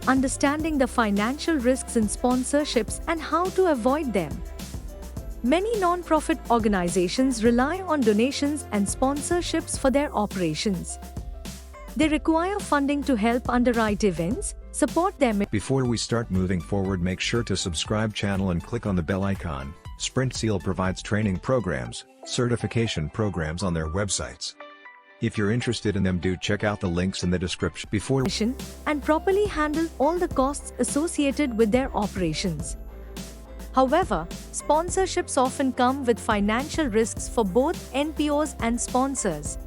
understanding the financial risks in sponsorships and how to avoid them. Many non-profit organizations rely on donations and sponsorships for their operations. They require funding to help underwrite events, support their Before we start moving forward, make sure to subscribe channel and click on the bell icon. Sprint Seal provides training programs, certification programs on their websites. If you're interested in them, do check out the links in the description. Before and properly handle all the costs associated with their operations. However, sponsorships often come with financial risks for both NPOs and sponsors.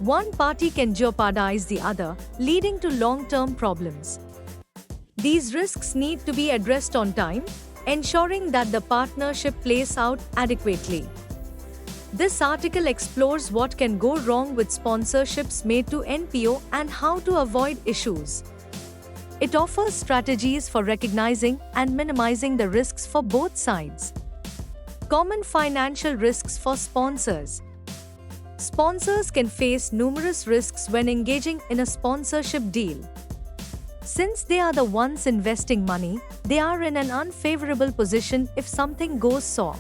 One party can jeopardize the other, leading to long-term problems. These risks need to be addressed on time, ensuring that the partnership plays out adequately. This article explores what can go wrong with sponsorships made to NPO and how to avoid issues. It offers strategies for recognizing and minimizing the risks for both sides. Common financial risks for sponsors. Sponsors can face numerous risks when engaging in a sponsorship deal. Since they are the ones investing money, they are in an unfavorable position if something goes sour.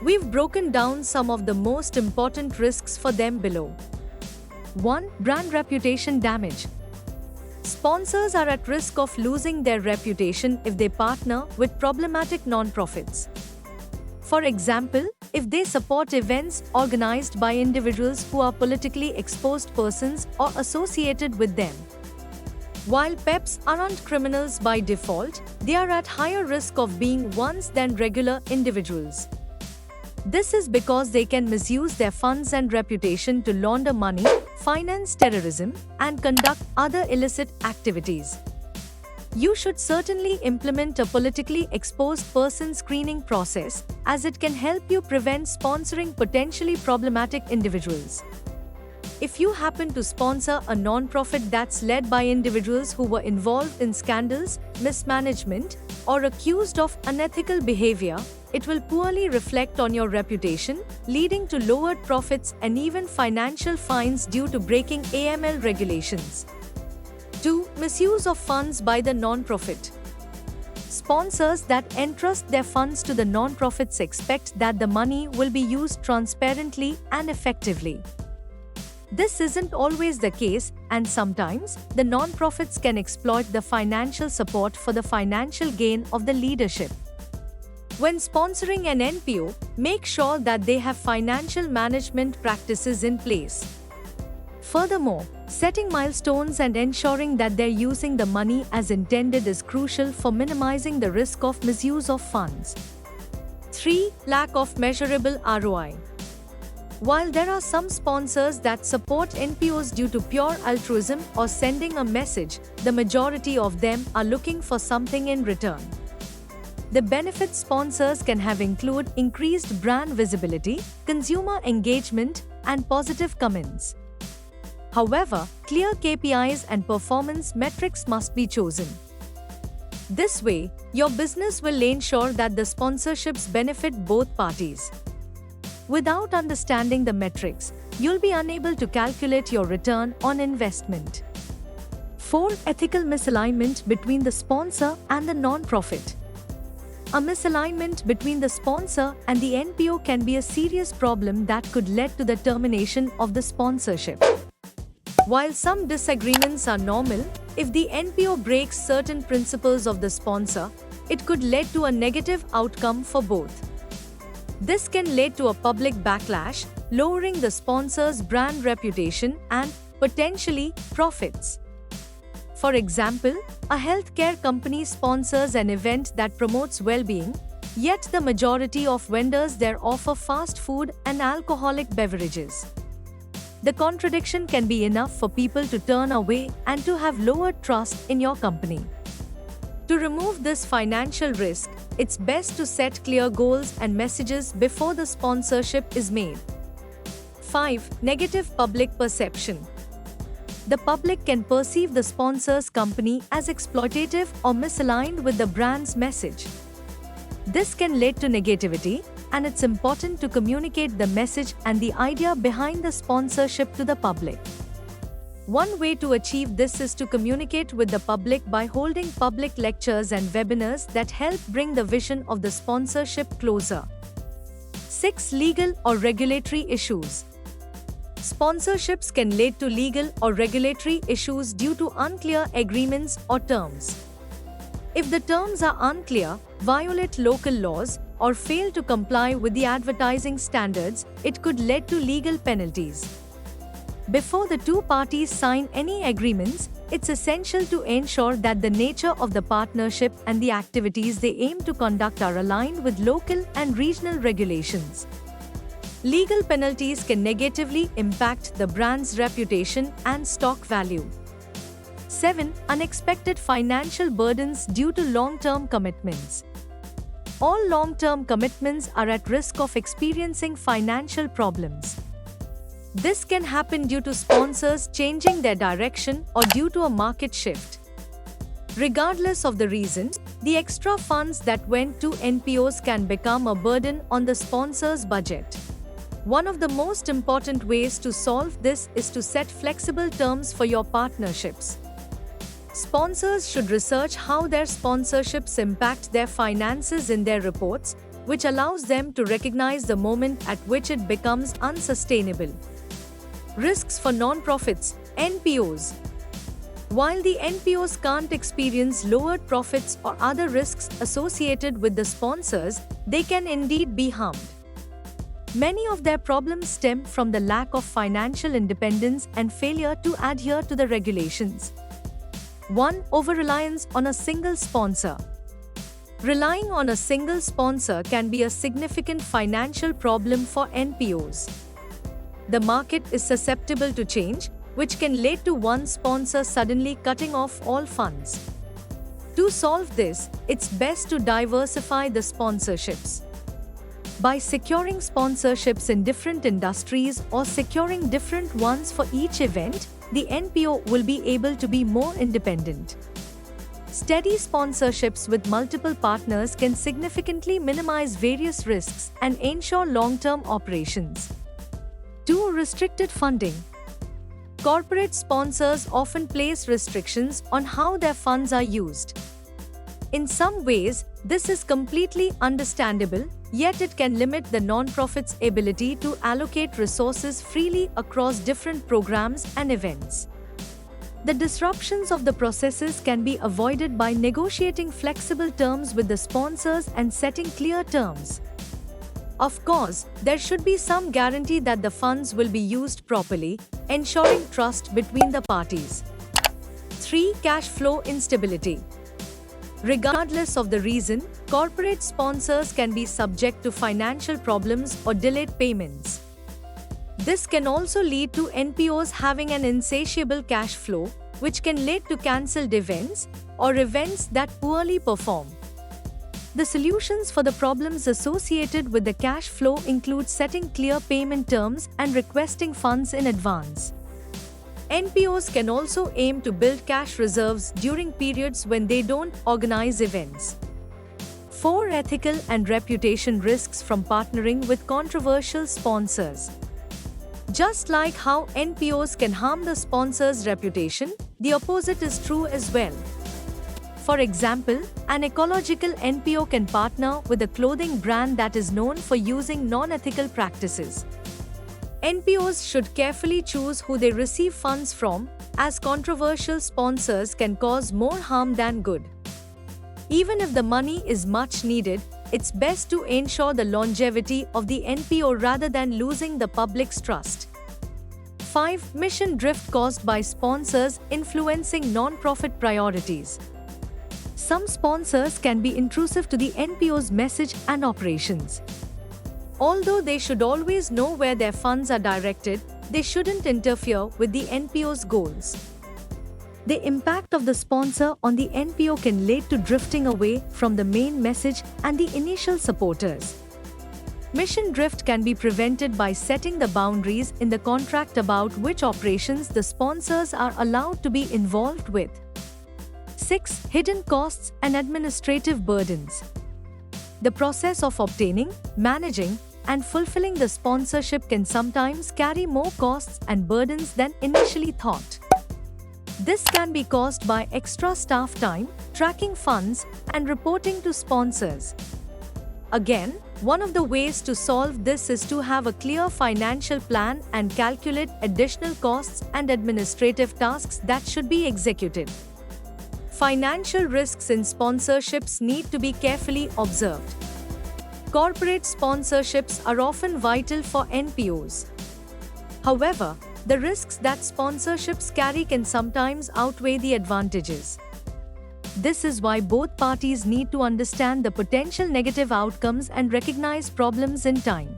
We've broken down some of the most important risks for them below. 1. Brand reputation damage. Sponsors are at risk of losing their reputation if they partner with problematic non-profits. For example, if they support events organized by individuals who are politically exposed persons or associated with them. While PEPs aren't criminals by default, they are at higher risk of being ones than regular individuals. This is because they can misuse their funds and reputation to launder money, finance terrorism, and conduct other illicit activities. You should certainly implement a politically exposed person screening process, as it can help you prevent sponsoring potentially problematic individuals. If you happen to sponsor a non-profit that's led by individuals who were involved in scandals, mismanagement, or accused of unethical behavior, it will poorly reflect on your reputation, leading to lowered profits and even financial fines due to breaking AML regulations. 2. Misuse of funds by the non-profit. Sponsors that entrust their funds to the non-profits expect that the money will be used transparently and effectively. This isn't always the case, and sometimes the non-profits can exploit the financial support for the financial gain of the leadership. When sponsoring an NPO, make sure that they have financial management practices in place. Furthermore, setting milestones and ensuring that they're using the money as intended is crucial for minimizing the risk of misuse of funds. 3. Lack of measurable ROI. While there are some sponsors that support NPOs due to pure altruism or sending a message, the majority of them are looking for something in return. The benefits sponsors can have include increased brand visibility, consumer engagement, and positive comments. However, clear KPIs and performance metrics must be chosen. This way, your business will ensure that the sponsorships benefit both parties. Without understanding the metrics, you'll be unable to calculate your return on investment. 4. Ethical misalignment between the sponsor and the non-profit. A misalignment between the sponsor and the NPO can be a serious problem that could lead to the termination of the sponsorship. While some disagreements are normal, if the NPO breaks certain principles of the sponsor, it could lead to a negative outcome for both. This can lead to a public backlash, lowering the sponsor's brand reputation and, potentially, profits. For example, a healthcare company sponsors an event that promotes well-being, yet the majority of vendors there offer fast food and alcoholic beverages. The contradiction can be enough for people to turn away and to have lower trust in your company. To remove this financial risk, it's best to set clear goals and messages before the sponsorship is made. 5. Negative public perception. The public can perceive the sponsor's company as exploitative or misaligned with the brand's message. This can lead to negativity, and it's important to communicate the message and the idea behind the sponsorship to the public. One way to achieve this is to communicate with the public by holding public lectures and webinars that help bring the vision of the sponsorship closer. 6. Legal or regulatory issues. Sponsorships can lead to legal or regulatory issues due to unclear agreements or terms. If the terms are unclear, violate local laws, or fail to comply with the advertising standards, it could lead to legal penalties. Before the two parties sign any agreements, it's essential to ensure that the nature of the partnership and the activities they aim to conduct are aligned with local and regional regulations. Legal penalties can negatively impact the brand's reputation and stock value. 7. Unexpected financial burdens due to long-term commitments. All long-term commitments are at risk of experiencing financial problems. This can happen due to sponsors changing their direction or due to a market shift. Regardless of the reason, the extra funds that went to NPOs can become a burden on the sponsor's budget. One of the most important ways to solve this is to set flexible terms for your partnerships. Sponsors should research how their sponsorships impact their finances in their reports, which allows them to recognize the moment at which it becomes unsustainable. Risks for non-profits, NPOs. While the NPOs can't experience lowered profits or other risks associated with the sponsors, they can indeed be harmed. Many of their problems stem from the lack of financial independence and failure to adhere to the regulations. 1. Over-reliance on a single sponsor. Relying on a single sponsor can be a significant financial problem for NPOs. The market is susceptible to change, which can lead to one sponsor suddenly cutting off all funds. To solve this, it's best to diversify the sponsorships. By securing sponsorships in different industries or securing different ones for each event, the NPO will be able to be more independent. Steady sponsorships with multiple partners can significantly minimize various risks and ensure long-term operations. 2. Restricted funding. Corporate sponsors often place restrictions on how their funds are used. In some ways, this is completely understandable, yet it can limit the non-profit's ability to allocate resources freely across different programs and events. The disruptions of the processes can be avoided by negotiating flexible terms with the sponsors and setting clear terms. Of course, there should be some guarantee that the funds will be used properly, ensuring trust between the parties. 3. Cash flow instability. Regardless of the reason, corporate sponsors can be subject to financial problems or delayed payments. This can also lead to NPOs having an insatiable cash flow, which can lead to cancelled events or events that poorly perform. The solutions for the problems associated with the cash flow include setting clear payment terms and requesting funds in advance. NPOs can also aim to build cash reserves during periods when they don't organize events. 4. Ethical and reputation risks from partnering with controversial sponsors. Just like how NPOs can harm the sponsor's reputation, the opposite is true as well. For example, an ecological NPO can partner with a clothing brand that is known for using non-ethical practices. NPOs should carefully choose who they receive funds from, as controversial sponsors can cause more harm than good. Even if the money is much needed, it's best to ensure the longevity of the NPO rather than losing the public's trust. 5. Mission drift caused by sponsors influencing non-profit priorities. Some sponsors can be intrusive to the NPO's message and operations. Although they should always know where their funds are directed, they shouldn't interfere with the NPO's goals. The impact of the sponsor on the NPO can lead to drifting away from the main message and the initial supporters. Mission drift can be prevented by setting the boundaries in the contract about which operations the sponsors are allowed to be involved with. 6. Hidden costs and administrative burdens. The process of obtaining, managing, and fulfilling the sponsorship can sometimes carry more costs and burdens than initially thought. This can be caused by extra staff time, tracking funds, and reporting to sponsors. Again, one of the ways to solve this is to have a clear financial plan and calculate additional costs and administrative tasks that should be executed. Financial risks in sponsorships need to be carefully observed. Corporate sponsorships are often vital for NPOs. However, the risks that sponsorships carry can sometimes outweigh the advantages. This is why both parties need to understand the potential negative outcomes and recognize problems in time.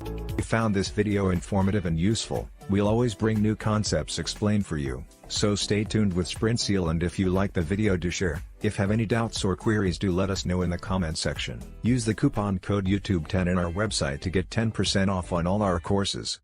If you found this video informative and useful, we'll always bring new concepts explained for you, so stay tuned with SprintSeal, and if you like the video, do share. If have any doubts or queries, do let us know in the comment section. Use the coupon code YouTube10 in our website to get 10% off on all our courses.